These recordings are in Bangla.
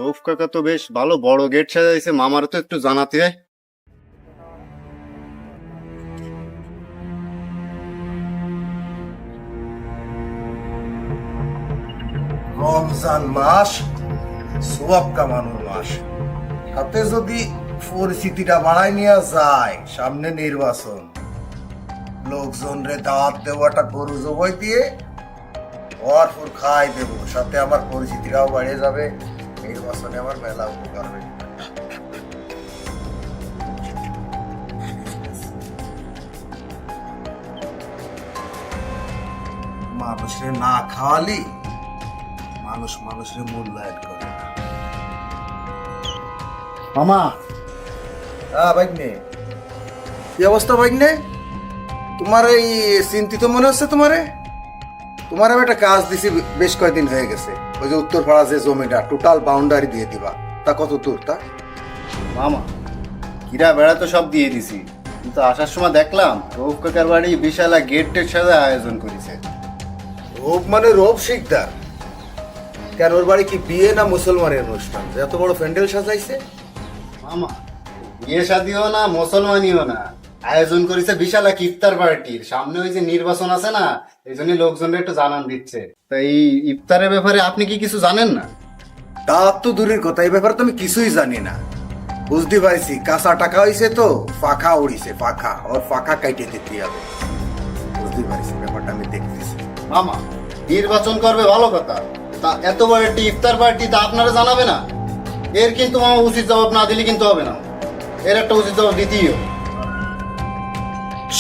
রউফ কাকা তো বেশ ভালো বড় গেট সাজাইছে, মামার তো একটু জানাতে হয়। রমজান মাস সোয়াব কামানোর মাস, তাতে যদি পরিস্থিতিটা বাড়াই নিয়ে যায়, সামনে নির্বাচন, লোকজন রে দাওয়াত দেবো, একটা গরু জবাই দিয়ে ভরপুর খাই দেবো, সাথে আমার পরিচিতিটাও বাড়িয়ে যাবে, নির্বাচনে আমার মেলা উপকার হবে। মানুষের না খাওয়ালি মানুষ মানুষের মূল্যায়ন করে না। মামা, হ্যাঁ ভাগ্নে, কি অবস্থা ভাগ্নে? তোমার এই চিন্তিত মনে হচ্ছে তোমারে? তোমার আমি একটা কাজ দিছি, বেশ কয়েকদিন হয়ে গেছে। ওই যে উত্তর পাড়া যে জমিটা টোটাল বাউন্ডারি দিয়ে দিবা, তা কত দূর তা? মামা কিরা বেড়া তো সব দিয়ে দিছি, কিন্তু আসার সময় দেখলাম রউফ কাকার বাড়ি বিশাল গেট টেট সাজা আয়োজন করেছে। রোব মানে রোব শিকদার? কেন, ওর বাড়ি কি বিয়ে না মুসলমানের অনুষ্ঠান যে এত বড় প্যান্ডেল সাজাইছে? মামা বিয়ে শাদিও না মুসলমানিও না, আয়োজন করেছে বিশাল এক ইফতার পার্টির। সামনে ওই যে নির্বাচন আছে না, এই জন্য লোকজনরা একটু জানান দিচ্ছে। তো এই ইফতারের ব্যাপারে আপনি কি কিছু জানেন না? তা তো দূরের কথা, এই ব্যাপারে তো আমি কিছুই জানি না। বুঝতে পারছি কাঁচা টাকা হইছে তো ফাঁকা উড়িছে, ফাঁকা ওর ফাঁকা কাইটে দিতে হবে। বুঝতে পারছি ব্যাপারটা, আমি দেখতেছি। মামা নির্বাচন করবে ভালো কথা, তা এত বড় একটি ইফতার পার্টি তা আপনারা জানাবে না? এর কিন্তু মামা উচিত জবাব না দিলে কিন্তু হবে না, এর একটা উচিত জবাব দিতেই হবে।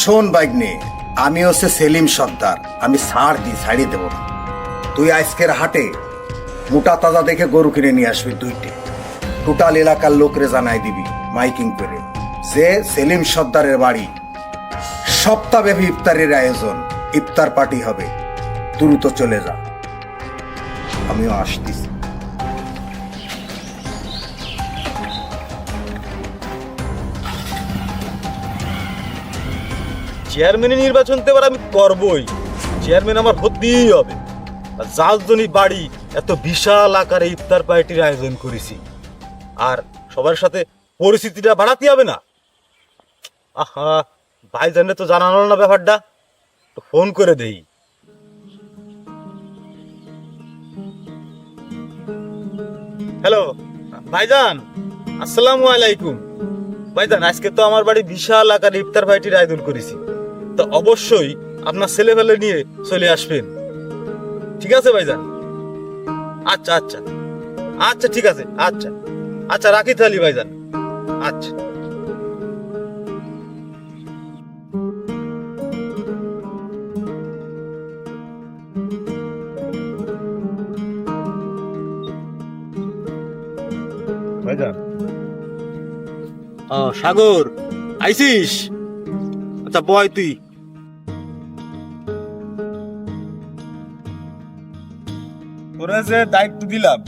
শোন বাইগনে, আমি হচ্ছে সেলিম সর্দার, আমি ছাড়িয়ে দেবো না। তুই আজকের হাটে মোটা তাজা দেখে গরু কিনে নিয়ে আসবি 2টে। টোটাল এলাকার লোকরে জানাই দিবি মাইকিং করে যে সেলিম সর্দারের বাড়ি সপ্তাহব্যাপী ইফতারের আয়োজন, ইফতার পার্টি হবে, দ্রুত চলে যা। আমিও আসতেছি। চেয়ারম্যানের নির্বাচন তো এবার আমি করবই, চেয়ারম্যান আমার হতেই হবে। আর জালজনি বাড়ি এত বিশাল আকারে ইফতার পার্টির আয়োজন করেছি, আর সবার সাথে পরিস্থিতিটা বাড়াতে হবে না? আহা, ভাইজানে তো জানানো না ব্যাপারটা, তো ফোন করে দেই। হ্যালো ভাইজান, আসসালামু আলাইকুম। ভাইজান আজকে তো আমার বাড়ি বিশাল আকারে ইফতার পার্টির আয়োজন করেছি, তো অবশ্যই আপনার ছেলেবেলে নিয়ে চলে আসবেন। ঠিক আছে ভাইজান? আচ্ছা আচ্ছা আচ্ছা, ঠিক আছে, আচ্ছা আচ্ছা, রাখি তাহলে ভাইজান। আচ্ছা। ভাইজান, সাগর আইসিস? আচ্ছা বয় তুই। তোরা যে দায়িত্ব দিলাম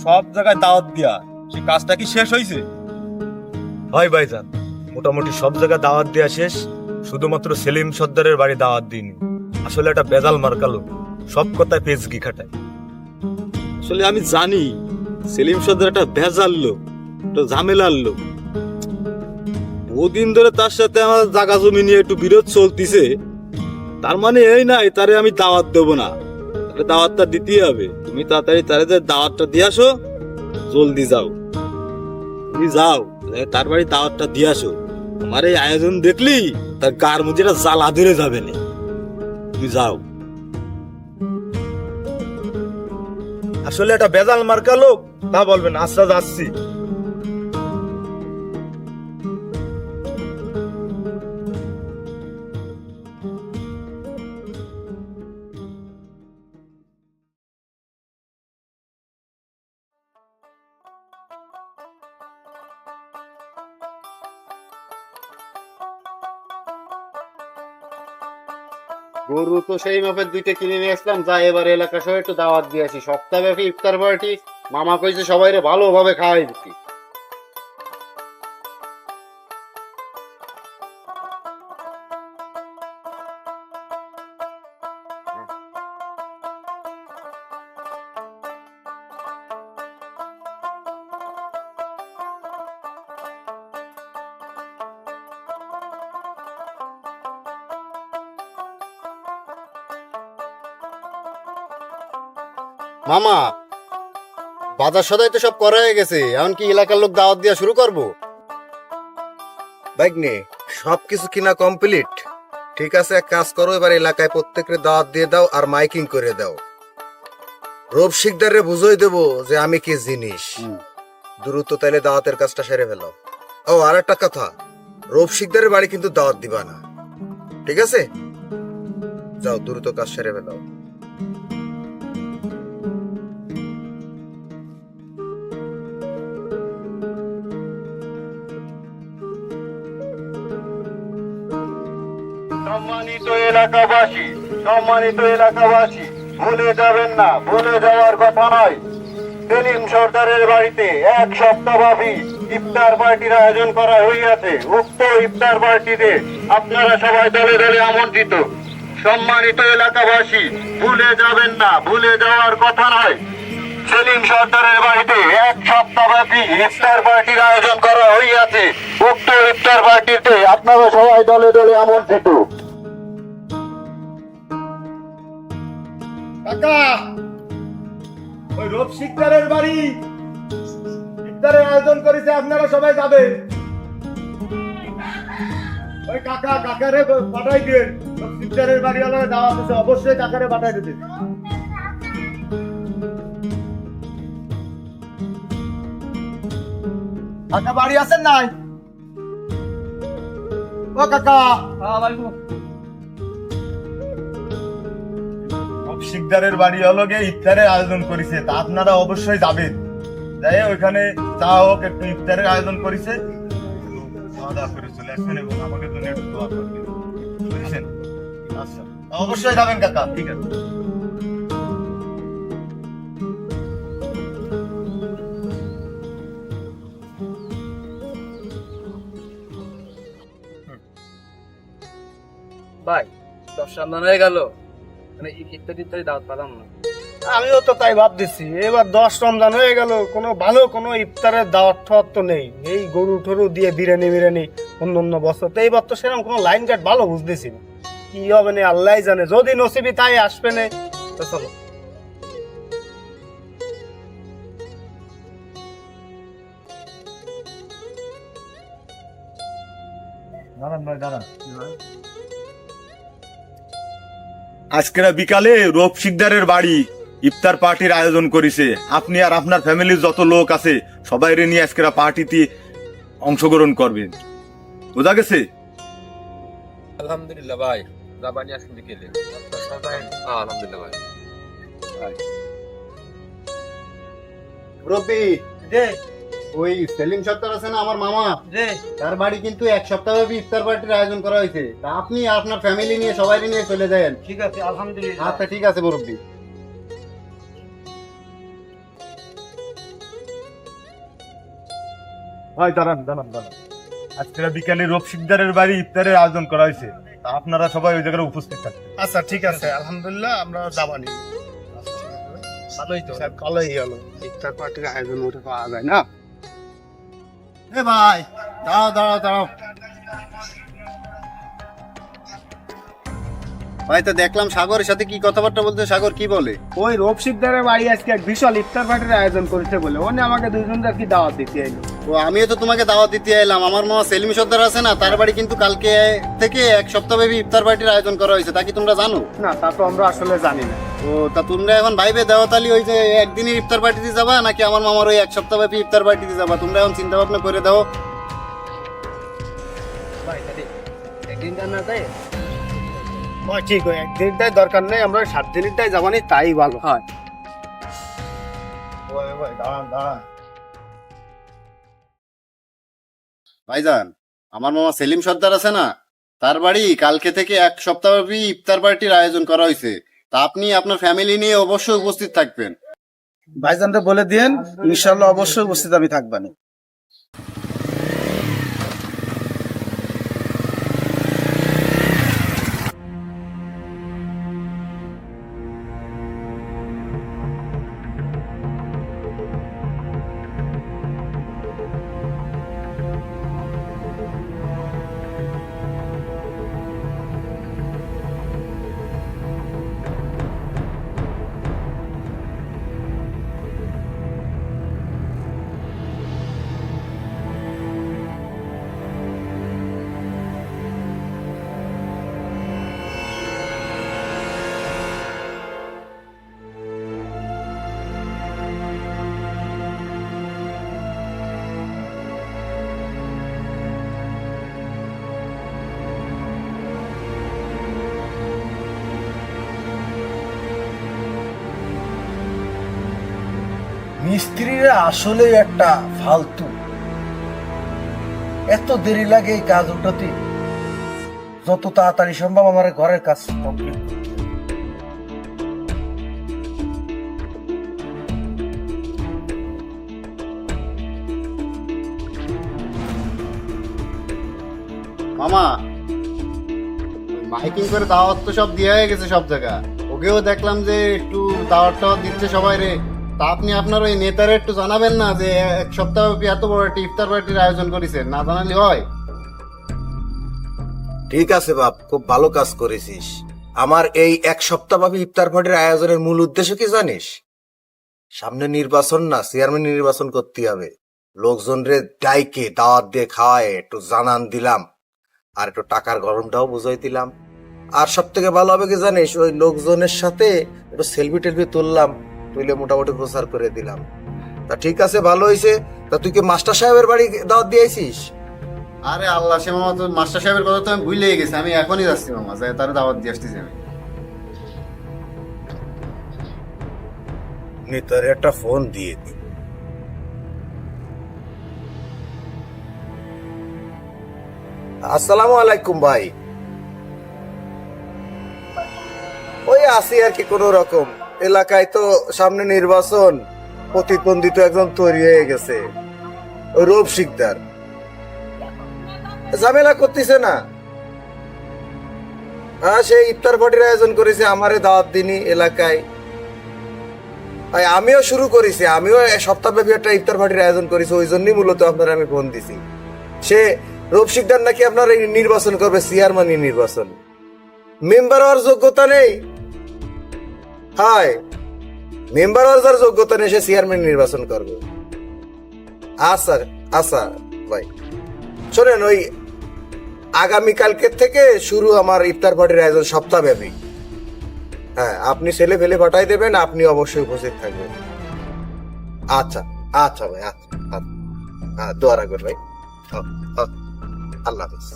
সব জায়গায় দাওয়াত দিয়া, সে কাজটা কি শেষ হয়েছে? হয় ভাইজান, মোটামুটি সব জায়গায় দাওয়াত দেওয়া শেষ, শুধুমাত্র সেলিম সর্দারের বাড়ি দাওয়াত দিইনি। আসলে একটা বেজাল মার্কালো, সব কথায় পেজগি খাটায়। আসলে আমি জানি সেলিম সর্দার একটা ভেজাল লোক, একটা ঝামেলার লোক। বহুদিন ধরে তার সাথে আমার জায়গা জমি নিয়ে একটু বিরোধ চলতিছে, তার মানে এই নাই তারে আমি দাওয়াত দেবো না। তাহলে দাওয়াতটা দিতেই হবে। তুমি তাড়াতাড়ি তারে দাওয়াতটা দিয়ে আসো, জলদি যাও। তুমি যাও, তার বাড়ি দাওয়াতটা দিয়ে আসো। আমার এই আয়োজন দেখলি তার গার মধ্যে একটা জ্বালা ধরে যাবে না। তুমি যাও। আসলে একটা বেজাল মার্কা লোক, তা বলবেন। আচ্ছা যাচ্ছি। গরু তো সেই মাপের 2টে কিনে নিয়ে আসলাম, যা এবার এলাকা সহ একটু দাওয়াত দিয়ে আসি। সপ্তাহব্যাপী ইফতার পার্টি, মামা কইছে সবাইরে ভালোভাবে খাওয়াই দিচ্ছি। মামা, বাজার সদাই তো সব করা হয়ে গেছে, এখন কি এলাকার লোক দাওয়াত দেওয়া শুরু করবো? ভাগ্নে, সবকিছু কিনা কমপ্লিট। ঠিক আছে, এক কাজ করো, এবার এলাকায় প্রত্যেকের দাওয়াত দিয়ে দাও আর মাইকিং করে দাও। রূপ শিকদারে বুঝাই দেবো যে আমি কি জিনিস। দ্রুত তাইলে দাওয়াতের কাজটা সেরে ফেলো। ও, আর একটা কথা, রূপ শিকদারের বাড়ি কিন্তু দাওয়াত দিবা না, ঠিক আছে? যাও, দ্রুত কাজ সেরে ফেলো। সম্মানিত এলাকাবাসী, ভুলে যাবেন না, ভুলে যাওয়ার কথা নয়। সেলিম সর্দারের বাড়িতে এক সপ্তাহব্যাপী ইফতার পার্টির আয়োজন করা হইয়াছে। উক্ত ইফতার পার্টিতে আপনারা সবাই দলে দলে আমন্ত্রিত। সম্মানিত এলাকাবাসী, ভুলে যাবেন না, ভুলে যাওয়ার কথা নয়। সেলিম সর্দারের বাড়িতে এক সপ্তাহব্যাপী ইফতার পার্টির আয়োজন করা হইয়াছে। উক্ত ইফতার পার্টিতে আপনারা সবাই দলে দলে আমন্ত্রিত। কাকা, ওই রূপ শিকদারের বাড়ি ইফতারের আয়োজন করেছে, আপনারা সবাই যাবেন। ওই কাকারে পাঠাই দিন। রূপ শিকদারের বাড়ি হলো দাওয়াত আছে, অবশ্যই কাকারে পাঠাই দিতে। কাকা বাড়ি আছেন নাই? ও কাকা, শিকদারের বাড়ি হলো গিয়ে ইফতারের আয়োজন করেছে, তা আপনারা অবশ্যই যাবেন। যাই ওইখানে চা হোক, একটু ইফতারের আয়োজন করেছে, খাওয়া দাওয়া করে চলে আসবেন এবং আমাকে জন্য একটু দোয়া করবেন, বুঝেছেন? আচ্ছা, অবশ্যই যাবেন কাকা, ঠিক আছে। ভাই, 10 রমজান হয়ে গেল, মানে ইফতারি দাওয়াত পেলাম না। আমিও তো তাই ভাবতেছি, এবার 10 রমজান হয়ে গেল, কোনো ভালো কোনো ইফতারের দাওয়াত ঠাওয়াত তো নেই। এই গরু টরু দিয়ে বিরিয়ানি অন্য বছর তো, এইবার তো সেরকম কোনো লাইন কাট ভালো বুঝতেছি না। কি হবে না আল্লাহ জানে, যদি নসিবি তাই আসবে না। তো চলো। দাঁড়ান ভাই, দাঁড়ান। আজকের বিকালে রূপ শিকদারের বাড়ি ইফতার পার্টির আয়োজন করেছে। আপনি আর আপনার ফ্যামিলির যত লোক আছে সবাই নিয়ে আজকের পার্টিতে অংশগ্রহণ করবেন, বোঝা গেছে? আলহামদুলিল্লাহ ভাই, যাবানি আসুন বিকেলে। আলহামদুলিল্লাহ ভাই। রবি, ওই সেলিম সর্দার আছে না, আমার মামা, তার বাড়ি কিন্তু এক সপ্তাহব্যাপী ইফতার পার্টির আয়োজন করা হয়েছে। তা আপনি আপনার ফ্যামিলি নিয়ে সবাই নিয়ে চলে যান। ঠিক আছে, আলহামদুলিল্লাহ। আচ্ছা, ঠিক আছে মুরব্বী। ভাই দাঁড়ান। আজকের বিকালে রূপ শিকদারের বাড়ি ইফতারের আয়োজন করা হয়েছে, তা আপনারা সবাই ওই জায়গায় উপস্থিত থাকবেন। আচ্ছা, ঠিক আছে, আলহামদুলিল্লাহ, আমরা যাবানি। ভালোই তো। ভালোই হলো, ইফতার পার্টির আয়োজন ওটা পাওয়া যায় না। এ ভাই, দাঁড়াও। ভাই, তো দেখলাম সাগরের সাথে কি কথাবার্তা বলতে। সাগর কি বলে? ওই রূপসিকদারের বাড়ি আজকে এক বিশাল ইফতার পার্টির আয়োজন করেছে বলে, ওনে আমাকে দুইজনকে কি দাওয়াত দিতে এলো। ও, আমিও তো তোমাকে দাওয়াত দিতে এলাম। আমার মামা সেলিম সর্দার আছে না, তার বাড়ি কিন্তু কালকে থেকে এক সপ্তাহব্যাপী ইফতার পার্টির আয়োজন করা হয়েছে। তা কি তোমরা জানো? না, তা তো আমরা আসলে জানি না। ও, তা তোমরা এখন ভাইবে দেওয়াতালি ওই যে একদিনের ইফতার পার্টিতে যাবা, নাকি আমার মামার ওই এক সপ্তাহব্যাপী ইফতার পার্টিতে যাবা? তোমরা এখন চিন্তা ভাবনা করে দাও। ভাই তাহলে একদিন জানা যায়। ঠিক, ওই একদিনটাই দরকার নেই, আমরা 7 দিনটাই যাবানি, তাই ভালো হয়। দাঁড়ান। ভাইজান, আমার মামা সেলিম সর্দার আছে না, তার বাড়ি কালকে থেকে এক সপ্তাহব্যাপী ইফতার পার্টির আয়োজন করা হয়েছে। তা আপনি আপনার ফ্যামিলি নিয়ে অবশ্যই উপস্থিত থাকবেন। ভাইজানটা বলে দিয়েন, ইনশাআল্লাহ অবশ্যই উপস্থিত আমি থাকবানি। মিস্ত্রিরা আসলে একটা ফালতু। এত দেরি লাগে এই কাজ উঠাতে। যত তাড়াতাড়ি সম্ভব আমার ঘরের কাজ কমপ্লিট করতে হবে। মামা, মাইকিং করে দাওয়াত তো সব দেওয়া হয়ে গেছে সব জায়গা। ওকেও দেখলাম যে একটু দাওয়াত টাওয়াত দিচ্ছে সবাই রে। তা আপনি আপনার ওই নেতারে একটু জানাবেন না যে এক সপ্তাহ এত বড় একটা ইফতার পার্টির আয়োজন করেছেন, না জানালে হয়? ঠিক আছে বাপ, খুব ভালো কাজ করেছিস। আমার এই এক সপ্তাহব্যাপী ইফতার পার্টির আয়োজনের মূল উদ্দেশ্য কি জানিস? সামনে নির্বাচন না, চেয়ারম্যান নির্বাচন করতে হবে। লোকজনরে ডাইকে দাওয়াত দিয়ে খাওয়ায় একটু জানান দিলাম, আর একটু টাকার গরমটাও বুঝাই দিলাম। আর সব থেকে ভালো হবে কি জানিস, ওই লোকজনের সাথে একটু সেলফি টেলফি তুললাম, তুলে মোটামুটি প্রচার করে দিলাম। তা ঠিক আছে, ভালো হয়েছে। তা তুই কি মাস্টার সাহেবের বাড়ি দাওয়াত দিয়েছিস? আরে আল্লাহ, সে মামা তো মাস্টার সাহেবের কথা তো আমি ভুলেই গেছি। আমি এখনই যাচ্ছি মামা, যাই তার দাওয়াত দিয়ে আসতেছি আমি। নেতারে একটা ফোন দিয়ে দি। আসসালামু আলাইকুম ভাই। ওই আছি আর কি কোন রকম। এলাকায় তো সামনে নির্বাচন, প্রতিদ্বন্দ্বী তো একজন তৈরি হয়ে গেছে, ওই রূপ শিকদার ঝামেলা করতেছে না। সে ইফতার পার্টির আয়োজন করেছে, আমারে দাওয়াত দিনি এলাকায়। আমিও শুরু করেছি, আমিও সপ্তাহব্যাপী একটা ইফতার পার্টির আয়োজন করেছি। ওই জন্যই মূলত আপনার আমি ফোন দিছি। সে রূপ শিকদার নাকি আপনার এই নির্বাচন করবে, চেয়ারম্যান নির্বাচন। মেম্বার হওয়ার যোগ্যতা নেই। হায়, মেম্বার হওয়ার যার যোগ্যতা নেই সে চেয়ারম্যান নির্বাচন করবে। আচ্ছা আচ্ছা ভাই, শোনেন, ওই আগামীকালকের থেকে শুরু আমার ইফতার পার্টির আয়োজন সপ্তাহব্যাপী। হ্যাঁ, আপনি ছেলে ফেলে পাঠাই দেবেন, আপনি অবশ্যই উপস্থিত থাকবেন। আচ্ছা আচ্ছা ভাই, আচ্ছা আচ্ছা, হ্যাঁ দোয়া রাখবেন ভাই। আল্লাহ হাফিজ।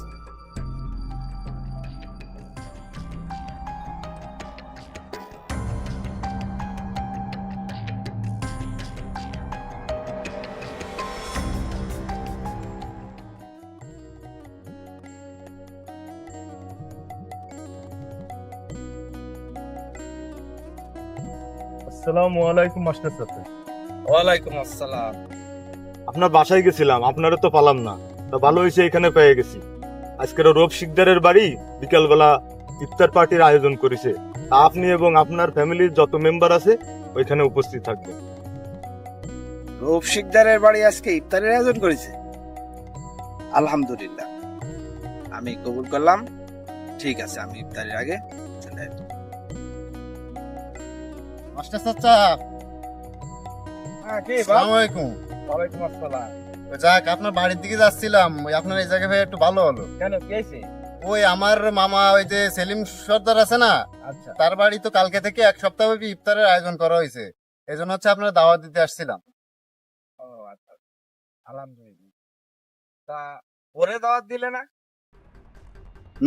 আসসালামু আলাইকুম মাস্টার সাহেব। ওয়ালাইকুম আসসালাম। আপনার বাসায় গেছিলাম, আপনারও তো পালাম না। তা ভালো হয়েছে এখানে পেয়ে গেছি। আজকের রূপ শিকদারের বাড়ি বিকালবেলা ইফতার পার্টির আয়োজন করেছে। তা আপনি এবং আপনার ফ্যামিলির যত মেম্বার আছে ওইখানে উপস্থিত থাকবেন। রূপ শিকদারের বাড়ি আজকে ইফতারের আয়োজন করেছে? আলহামদুলিল্লাহ, আমি কবুল করলাম। ঠিক আছে, আমি ইফতারের আগে চলে আসবো। মাস্টার চাচা, আসসালামু আলাইকুম। ওয়ালাইকুম আসসালাম। যাক, আপনার বাড়ির দিকে যাচ্ছিলাম, ওই আপনার এই জায়গায় ভাই একটু ভালো হলো। কেন, কি হয়েছে? ওই আমার মামা, ওই যে সেলিম সর্দার আছে না, আচ্ছা, তার বাড়ি তো কালকে থেকে এক সপ্তাহব্যাপী ইফতারের আয়োজন করা হয়েছে। এই জন্য হচ্ছে আপনার দাওয়াত দিতে আসছিলাম। ও আচ্ছা, আলহামদুলিল্লাহ। তা ওরে দাওয়াত দিলে না?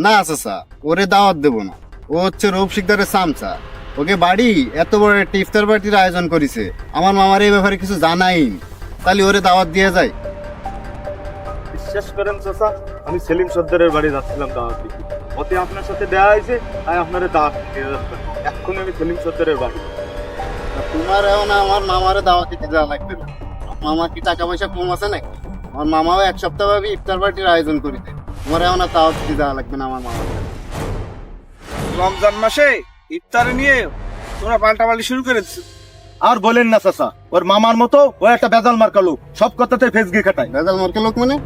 না চাচা, ওরে দাওয়াত দেবো না। ও হচ্ছে রূপ শিকদারের সামচা। ওকে বাড়ি এত বড় একটা ইফতার পার্টির আয়োজন করেছে, আমার মামার এই ব্যাপারে কিছু জানাই, তাহলে ওরে দাওয়াত দিয়ে যায়। বিশ্বাস করেন চাচা, আমি সেলিম সর্দারের বাড়ি যাচ্ছিলাম দাওয়াত দিতে। ওতে আপনার সাথে দেয়া হয়েছে, তাই আপনারা দাওয়াত দিয়ে যাচ্ছেন। এখন আমি সেলিম সর্দারের বাড়ি। তোমার এখন আমার মামারে দাওয়াত দিতে যাওয়া লাগবে না। মামার কি টাকা পয়সা কম আছে নাকি? আমার মামাও এক সপ্তাহব্যাপী ইফতার পার্টির আয়োজন করেছে। তোমার এখন আর দাওয়াত দিতে যাওয়া লাগবে না আমার মামার। রমজান মাসে ইফতার নিয়ে তোমরা পাল্টাপাল্টি শুরু করেছো। আর বলেন না চাচা, ওর মামার মতো ও একটা বেজাল মার্কা লোক, সব কথাতে ফেস গিয়ে খাটায়। বেজাল মার্কে লোক মানে?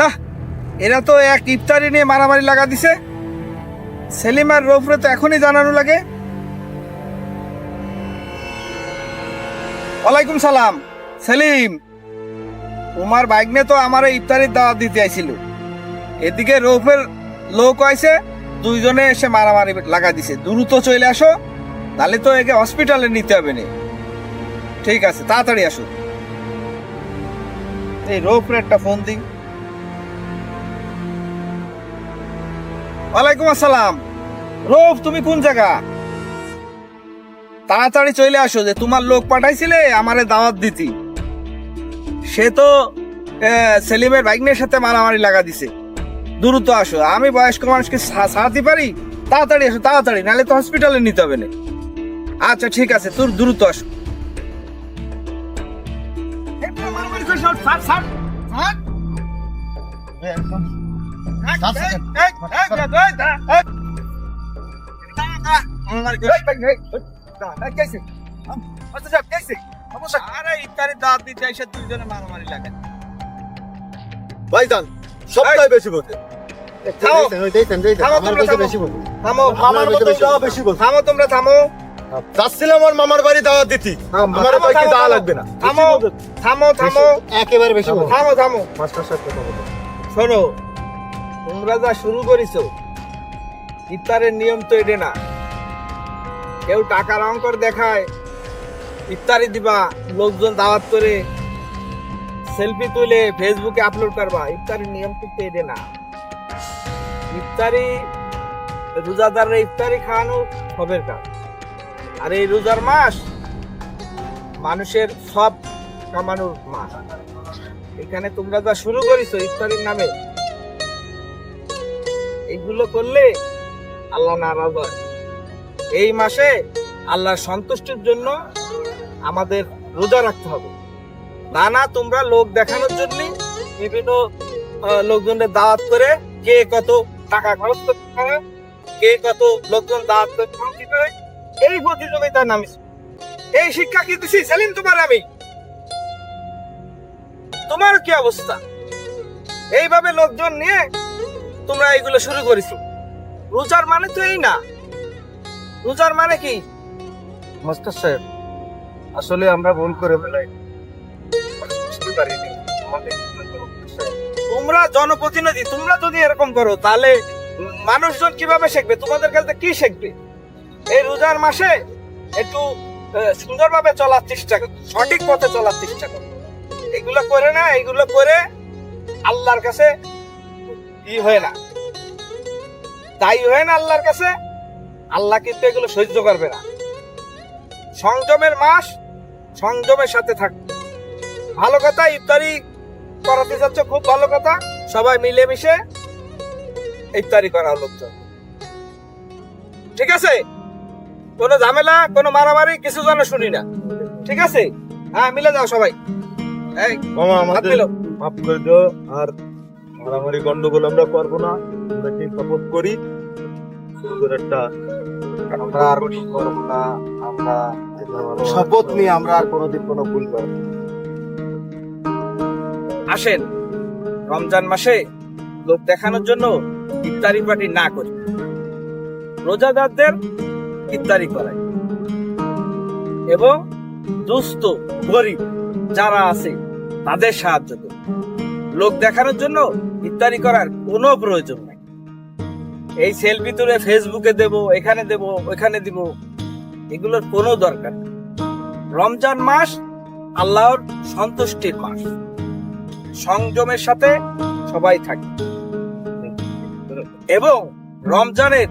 না, এরা তো এক ইফতারি নিয়ে মারামারি লাগা দিছে। সেলিম আর রৌফরে তো এখনই জানানো লাগে। ওয়ালাইকুম সালাম। সেলিম, তোমার বাইকনে তো আমার ইফতারির দাওয়াত দিতে আইছিল। এদিকে রৌফের লোক আইছে, দুইজনে এসে মারামারি লাগা দিছে। দ্রুত চলে আসো, তাহলে তো একে হসপিটালে নিতে হবে না। ঠিক আছে, তাড়াতাড়ি আসো। এই রৌফের একটা ফোন দিই। ওয়ালাইকুম আসসালাম। রৌফ, তুমি কোন জায়গা? তাড়াতাড়ি চলে আসো, যে তোমার লোক পাঠাইছিলে আমারে দাওয়াত দিতি, সে তো সেলিমের ভাগ্নের সাথে মারামারি লাগা দিছে। দ্রুত আসো, আমি বয়স্ক মানুষকে সারাতে পারি, তাড়াতাড়ি আসো তাড়াতাড়ি, নাহলে তো হসপিটালে নিতে হবে না। আচ্ছা ঠিক আছে, তোর দ্রুত আসো। আরে ইফতারের দাওয়াত দিতে এসে দুইজনে মারামারি লাগে। ভাইজান সবটাই বেশি বলছে। থামো, থামো আমার তোমরা, কাছে থামো। বেশি বলছে। থামো, আমার মতো যাওয়া বেশি বলছে। থামো তোমরা, থামো যাচ্ছিলাম আমার মামার বাড়ি দাওয়াত দিতি, আমার থামো, বাড়িতে থামো, যাওয়া থামো। লাগবে না। থামো থামো থামো একেবারে বেশি বলছে। থামো থামো। মাস্টার সাহেব কথা বলো। শোনো, তোমরা যা শুরু করেছো, ইফতারের নিয়ম তো এটা না। কেউ টাকার অঙ্কর দেখায়, ইফতারি দিবা, লোকজন দাওয়াত করে সেলফি তুলে ফেসবুকে আপলোড করবা, ইফতারের নিয়ম কিন্তু এটা না। ইফতারি, রোজাদাররা ইফতারি খাওয়ানো সবের কাজ। আর এই রোজার মাস মানুষের সব কামানোর মাস। এখানে তোমরা যা শুরু করেছো ইফতারির নামে, এগুলো করলে আল্লাহ নারাজ হয়। এই মাসে আল্লাহর সন্তুষ্টির জন্য আমাদের রোজা রাখতে হবে। তা না তোমরা লোক দেখানোর জন্য বিভিন্ন লোকজনের দাওয়াত করে কে কত টাকা খরচ করতে পারে, কে কত লোকজন দাওয়াত করে পৌঁছিতে হয়, এই প্রতিযোগিতার নামে। এই শিক্ষা কি দিছি সেলিম তোমার আমি? তোমার কি অবস্থা? এইভাবে লোকজন নিয়ে তোমরা এইগুলো শুরু করেছো। রোজার মানে তো এই না। রোজার মানে কি? মাস্টার সাহেব, আসলে আমরা ভুল করে ফেলাই। তোমরা জনপ্রতিনিধি, তোমরা যদি এরকম করো তাহলে মানুষজন কিভাবে শিখবে? তোমাদের কাছে কি শিখবে? এই রোজার মাসে একটু সুন্দরভাবে চলার চেষ্টা করো, সঠিক পথে চলার চেষ্টা করো। এগুলো করে না, এগুলো করে আল্লাহর কাছে ই হয় না, তাই হয় না আল্লাহর কাছে। আল্লাহ কিন্তু এগুলো সহ্য করবে না। সংযমের মাস, সংযমের সাথে থাকবে। ভালো কথা, ইফতারি করাতে যাচ্ছ, খুব ভালো কথা। সবাই মিলেমিশে ইফতারি করা হলো, ঠিক আছে? কোনো ঝামেলা, কোনো মারামারি কিছু যেন শুনি না, ঠিক আছে? হ্যাঁ, মিলে যাও সবাই। এই মামা হাত আমাদের মিলো। মাফ করে দিও, আর মারামারি গন্ডগোল আমরা করবো না। আমরা কি সাপোর্ট করি সুন্দর একটা আমরা আর করবো না, আমরা শপথ নিয়ে আমরা আর কোনোদিন কোনো ভুল করবো না। আসেন, রমজান মাসে লোক দেখানোর জন্য ইফতারি পার্টি না করি, রোজাদারদের ইফতারি করাই এবং দুস্থ গরিব যারা আছে তাদের সাহায্য করি। লোক দেখানোর জন্য ইফতারি করার কোনো প্রয়োজন নাই। এই সেলফি তুলে ফেসবুকে দেব, এখানে দেব, ওইখানে দিব, এগুলোর কোনো দরকার নেই। রমজান মাস আল্লাহর সন্তুষ্টির মাস। সংযমের সাথে সবাই থাকে এবং রমজানের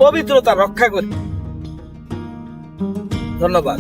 পবিত্রতা রক্ষা করি। ধন্যবাদ।